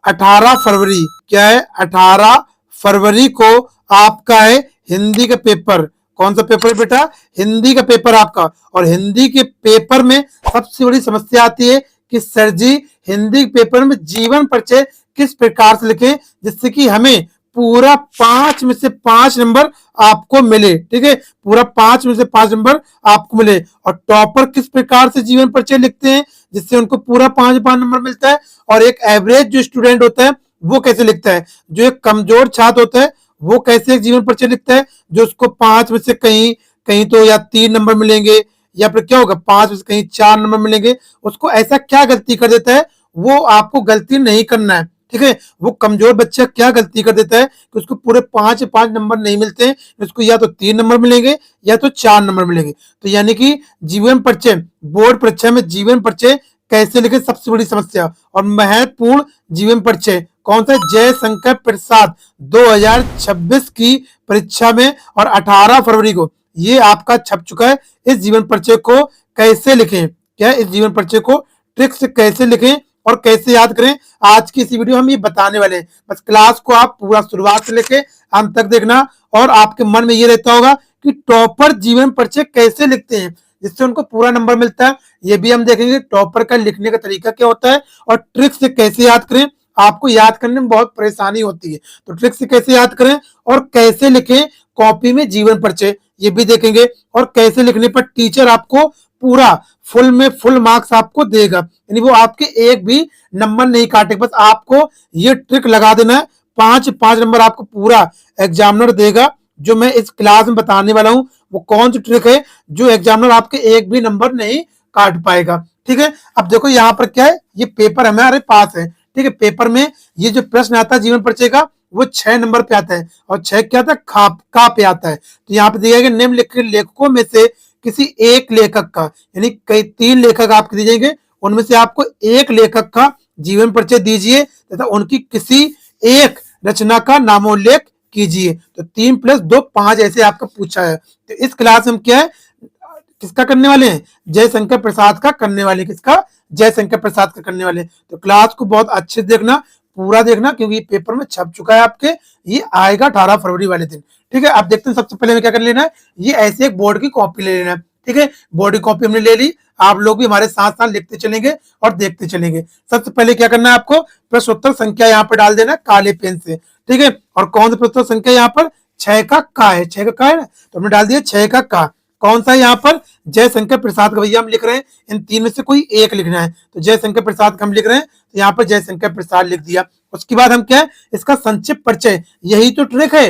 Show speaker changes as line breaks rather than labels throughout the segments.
18 फरवरी, क्या है 18 फरवरी को आपका है हिंदी का पेपर। कौन सा पेपर है बेटा? हिंदी का पेपर आपका। और हिंदी के पेपर में सबसे बड़ी समस्या आती है कि सर जी हिंदी पेपर में जीवन परिचय किस प्रकार से लिखें जिससे कि हमें पूरा 5 में से 5 नंबर आपको मिले। ठीक है, पूरा 5 में से 5 नंबर आपको मिले। और टॉपर किस प्रकार से जीवन परिचय लिखते हैं जिससे उनको पूरा 5 नंबर मिलता है। और एक एवरेज जो स्टूडेंट होता है वो कैसे लिखता है, जो एक कमजोर छात्र होता है वो कैसे एक जीवन परिचय लिखता है, जो उसको 5 में से कहीं कहीं तो या 3 नंबर मिलेंगे या फिर क्या होगा 5 में से कहीं 4 नंबर मिलेंगे। उसको ऐसा क्या गलती कर देता है, वो आपको गलती नहीं करना है। ठीक है, वो कमजोर बच्चा क्या गलती कर देता है कि उसको पूरे 5 नंबर नहीं मिलते हैं, उसको या तो 3 नंबर मिलेंगे या तो 4 नंबर मिलेंगे। तो यानी कि जीवन परिचय, बोर्ड परीक्षा में जीवन परिचय कैसे लिखे सबसे बड़ी समस्या। और महत्वपूर्ण जीवन परिचय कौन सा? जयशंकर प्रसाद 2026 की परीक्षा में और 18 फरवरी को ये आपका छप चुका है। इस जीवन परिचय को कैसे लिखें, क्या इस जीवन परिचय को ट्रिक से कैसे लिखें और कैसे याद करें, आज की इसी वीडियो हम ये बताने वाले हैं। बस क्लास को आप पूरा शुरुआत से लेके अंत तक देखना और आपके मन में ये रहता होगा कि टॉपर जीवन परिचय कैसे लिखते हैं जिससे उनको पूरा नंबर मिलता है। ये भी हम देखेंगे टॉपर का लिखने का तरीका क्या होता है और ट्रिक से कैसे याद करें। आपको याद करने में बहुत परेशानी होती है तो ट्रिक से कैसे याद करें और कैसे लिखें कॉपी में जीवन परिचय ये भी देखेंगे। और कैसे लिखने पर टीचर आपको पूरा फुल में फुल मार्क्स आपको देगा, यानी वो आपके एक भी नंबर नहीं काटे। बस आपको ये ट्रिक लगा देना है, 5 नंबर आपको पूरा एग्जामिनर देगा। जो मैं इस क्लास में बताने वाला हूं वो कौन सी ट्रिक है जो एग्जामिनर आपके एक भी नंबर नहीं काट पाएगा। ठीक है, अब देखो यहाँ पर क्या है, ये पेपर हमारे पास है। ठीक है, पेपर में ये जो प्रश्न आता है जीवन परिचय का वो 6 नंबर पे आता है और 6 क्या आता है का पे आता है। तो यहाँ पे दिया गया निम्नलिखित लेखकों में से किसी एक लेखक का, यानी कई 3 लेखक आपको दिए जाएंगे, उनमें से आपको एक लेखक का जीवन परिचय दीजिए तथा उनकी किसी एक रचना का नामोल्लेख कीजिए। तो 3 + 2 5 ऐसे आपका पूछा है। तो इस क्लास में क्या है, किसका करने वाले हैं? जयशंकर प्रसाद का करने वाले। किसका? जयशंकर प्रसाद का करने वाले। तो क्लास को बहुत अच्छे से देखना, पूरा देखना, क्योंकि पेपर में छप चुका है आपके, ये आएगा 18 फरवरी वाले दिन। ठीक है, आप देखते हैं सबसे पहले में क्या कर लेना है, ये ऐसे एक बोर्ड की कॉपी ले लेना है। ठीक है, बोर्ड की कॉपी हमने ले ली, आप लोग भी हमारे साथ साथ लिखते चलेंगे और देखते चलेंगे। सबसे पहले क्या करना है आपको, प्रश्न उत्तर संख्या यहाँ पर डाल देना काले पेन से। ठीक है, और कौन सा प्रश्न संख्या यहाँ पर 6 का है, 6 का है ना, तो हमने डाल दिया 6 का। कौन सा है यहाँ पर? जयशंकर प्रसाद का भैया हम लिख रहे हैं, इन 3 में से कोई एक लिखना है। तो जयशंकर प्रसाद का हम लिख रहे हैं, तो यहाँ पर जयशंकर प्रसाद लिख दिया। उसके बाद हम क्या है, इसका संक्षिप्त परिचय, यही तो ट्रिक है,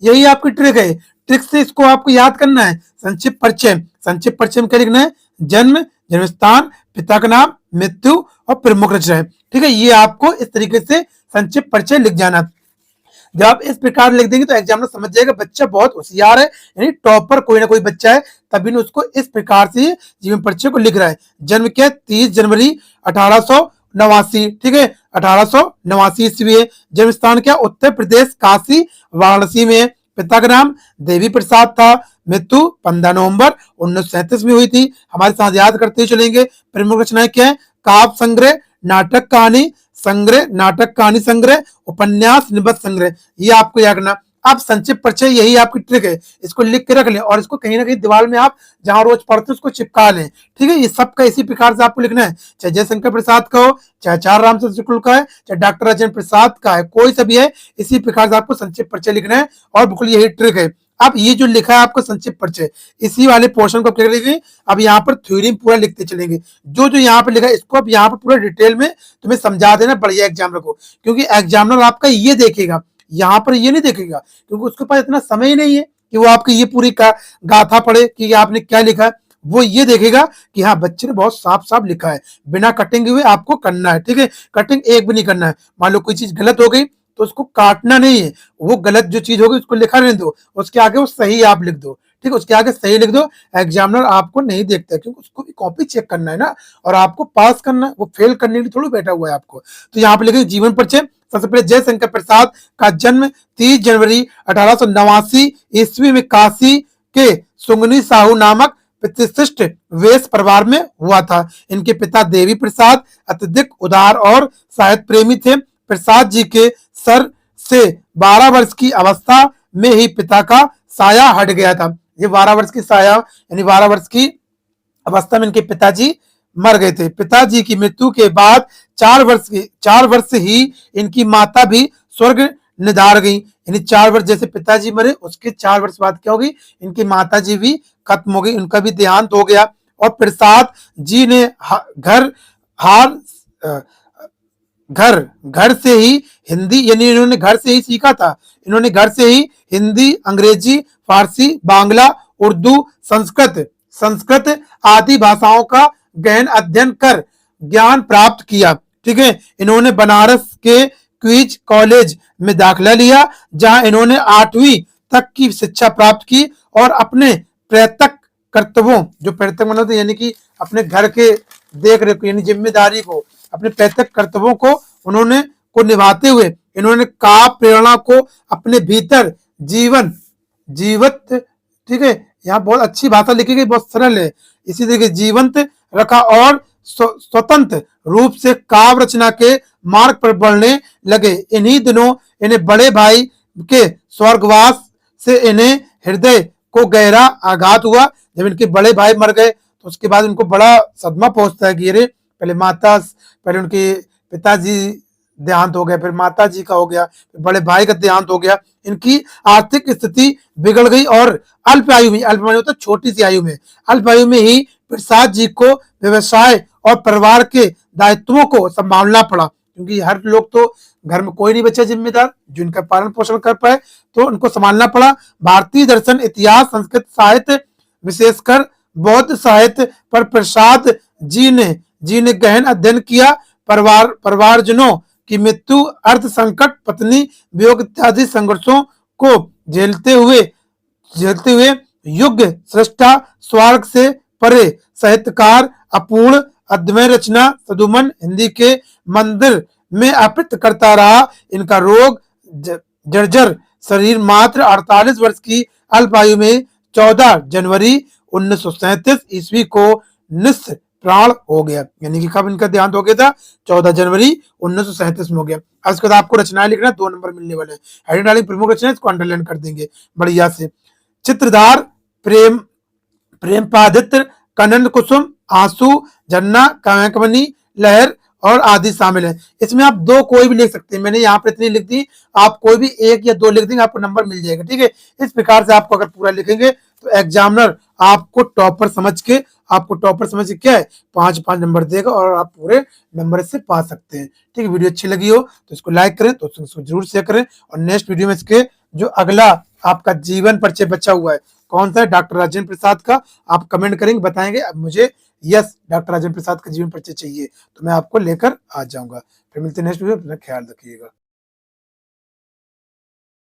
यही आपकी ट्रिक है। ट्रिक से इसको आपको याद करना है। संक्षिप्त परिचय, संक्षिप्त परिचय में क्या लिखना है? जन्म, जन्म स्थान, पिता का नाम, मृत्यु और प्रमुख रचनाएं। ठीक है, ये आपको इस तरीके से संक्षिप्त परिचय लिख जाना। जब आप इस प्रकार लिख देंगे तो एग्जामिनर समझ जाएगा बच्चा बहुत होशियार है, यानी टॉपर कोई ना कोई बच्चा है, तभी उसको इस प्रकार से जीवन परिचय को लिख रहा है। जन्म क्या? 30 जनवरी 1889। ठीक है, 1889 ईस्वी है। जन्म स्थान क्या? उत्तर प्रदेश, काशी वाराणसी में है। पिता का नाम देवी प्रसाद था। मृत्यु 15 नवंबर 1937 में हुई थी। हमारे साथ याद करते चलेंगे। प्रमुख रचनाएं क्या है? काव्य संग्रह, नाटक कहानी संग्रह, नाटक कहानी संग्रह, उपन्यास, निबंध संग्रह, ये आपको याद करना। अब संक्षिप्त परिचय, यही आपकी ट्रिक है, इसको लिख के रख लें और इसको कहीं ना कहीं दीवार में आप जहां रोज पढ़ते उसको चिपका लें। ठीक है, ये सबका इसी प्रकार से आपको लिखना है, चाहे जयशंकर प्रसाद का हो, चाहे चार रामचंद्र शुक्ल का है, चाहे डॉक्टर राजेंद्र प्रसाद का है, कोई सा भी है, इसी प्रकार से आपको संक्षिप्त परिचय लिखना है और बिल्कुल यही ट्रिक है। अब ये जो लिखा है आपका संक्षिप्त परिचय, इसी वाले पोर्शन को क्या करेंगे, अब यहाँ पर थ्योरी पूरा लिखते चलेंगे। जो जो यहाँ पर लिखा है इसको अब यहाँ पर पूरा डिटेल में तुम्हें समझा देना बढ़िया एग्जामिनर को, क्योंकि एग्जामिनर आपका ये देखेगा, यहाँ पर ये नहीं देखेगा, क्योंकि उसके पास इतना समय ही नहीं है कि वो आपकी ये पूरी गाथा पढ़े कि आपने क्या लिखा है। वो ये देखेगा कि हाँ बच्चे ने बहुत साफ साफ लिखा है, बिना कटिंग हुए आपको करना है। ठीक है, कटिंग एक भी नहीं करना है। मान लो कोई चीज गलत हो गई तो उसको काटना नहीं है, वो गलत जो चीज होगी उसको लिखा रहने दो, उसके आगे वो सही आप लिख दो। ठीक है, उसके आगे सही लिख दो। एग्जामिनर आपको नहीं देखता क्योंकि उसको भी कॉपी चेक करना है ना, और आपको पास करना है, वो फेल करने के लिए थोड़ा बैठा हुआ है आपको। तो यहाँ पे लिखे जीवन परिचय। सबसे पहले जयशंकर प्रसाद का जन्म 30 जनवरी 1889 ईस्वी में काशी के सुंगनी साहू नामक प्रतिष्ठित वेश परिवार में हुआ था। इनके पिता देवी प्रसाद अत्यधिक उदार और साहित्य प्रेमी थे। प्रसाद जी के सर से 12 वर्ष की अवस्था में ही पिता का साया हट गया था। ये 12 वर्ष की साया यानी 12 वर्ष की अवस्था में इनके पिताजी मर गए थे। पिताजी की मृत्यु के बाद 4 वर्ष ही इनकी माता भी स्वर्ग निधार गई। यानी 4 वर्ष जैसे पिताजी मरे उसके 4 वर्ष बाद क्या होगी, इनकी माता जी भी खत्म हो गई, उनका भी देहांत हो गया। और प्रसाद जी ने घर हार घर घर से ही हिंदी यानी इन्होंने घर से ही सीखा था। इन्होंने घर से ही हिंदी, अंग्रेजी, फारसी, बांग्ला, उर्दू, संस्कृत आदि भाषाओं का गहन अध्ययन कर ज्ञान प्राप्त किया। ठीक है, इन्होंने बनारस के क्वींस कॉलेज में दाखिला लिया, जहां इन्होंने 8वीं तक की शिक्षा प्राप्त की और अपने प्रत्यक कर्तव्यों, जो प्रत्यक मतलब यानी कि अपने घर के देख रेख यानी जिम्मेदारी को, अपने प्रत्यक कर्तव्यों को उन्होंने को निभाते हुए इन्होंने काव्य प्रेरणा को अपने भीतर जीवत, ठीक है, यहाँ बहुत अच्छी भाषा लिखी गई, बहुत सरल है, इसी तरीके जीवंत रखा और स्वतंत्र रूप से काव्य रचना के मार्ग पर बढ़ने लगे। इन्हीं दिनों इन्हें बड़े भाई के स्वर्गवास से इन्हें हृदय को गहरा आघात हुआ। जब इनके बड़े भाई मर गए तो उसके बाद इनको बड़ा सदमा पहुंचता है कि अरे पहले उनके पिताजी देहांत हो गया, फिर माता जी का हो गया, फिर बड़े भाई का देहांत हो गया। इनकी आर्थिक स्थिति बिगड़ गई और अल्प आयु होता छोटी सी आयु में, अल्प आयु में ही प्रसाद जी को व्यवसाय और परिवार के दायित्वों को संभालना पड़ा, क्योंकि हर लोग तो घर में कोई नहीं बचा जिम्मेदार जो इनका पालन पोषण कर पाए, तो उनको संभालना पड़ा। भारतीय दर्शन, इतिहास, संस्कृत साहित्य, विशेषकर बौद्ध साहित्य पर प्रसाद जी ने गहन अध्ययन किया। परिवारजनों की मृत्यु, अर्थ संकट, पत्नी वियोग इत्यादि संघर्षों को झेलते हुए युग सृष्टा, स्वर्ग से परे साहित्यकार, अपूर्ण अद्वैय रचना, सदुमन हिंदी के मंदिर में अर्पित करता रहा। इनका रोग जर्जर शरीर मात्र 48 वर्ष की अल्प आयु में 14 जनवरी 1937 ईस्वी को निस्स प्राण हो गया। यानी कि कब इनका देहांत हो गया था, 14 जनवरी 1937 में हो गया। अब इसके बाद आपको रचनाएं लिखना, 2 नंबर मिलने वाले हैं। हेडिंग डालिंग प्रमुख रचना, इसको अंडरलाइन कर देंगे बढ़िया से। चित्रधार, प्रेमपादित्र, कनन कुसुम, आंसू, झरना, काव्यकमनी, लहर और आदि शामिल है। इसमें आप 2 कोई भी लिख सकते हैं, मैंने यहाँ पर इतनी लिख दी, आप कोई भी 1 या 2 लिख देंगे, आपको नंबर मिल जाएगा। ठीक है, इस प्रकार से आपको अगर पूरा लिखेंगे तो एग्जामिनर आपको टॉपर समझ के क्या है 5-5 नंबर देगा और आप पूरे नंबर से पा सकते हैं। ठीक है, वीडियो अच्छी लगी हो तो इसको लाइक करें, तो इसको जरूर शेयर करें। और नेक्स्ट वीडियो में इसके जो अगला आपका जीवन परिचय बचा हुआ है कौन सा है, डॉक्टर राजेंद्र प्रसाद का, आप कमेंट करेंगे, बताएंगे अब मुझे यस डॉक्टर राजेंद्र प्रसाद का जीवन परिचय चाहिए, तो मैं आपको लेकर आ जाऊंगा। फिर मिलते हैं नेक्स्ट वीडियो, अपना ख्याल रखिएगा।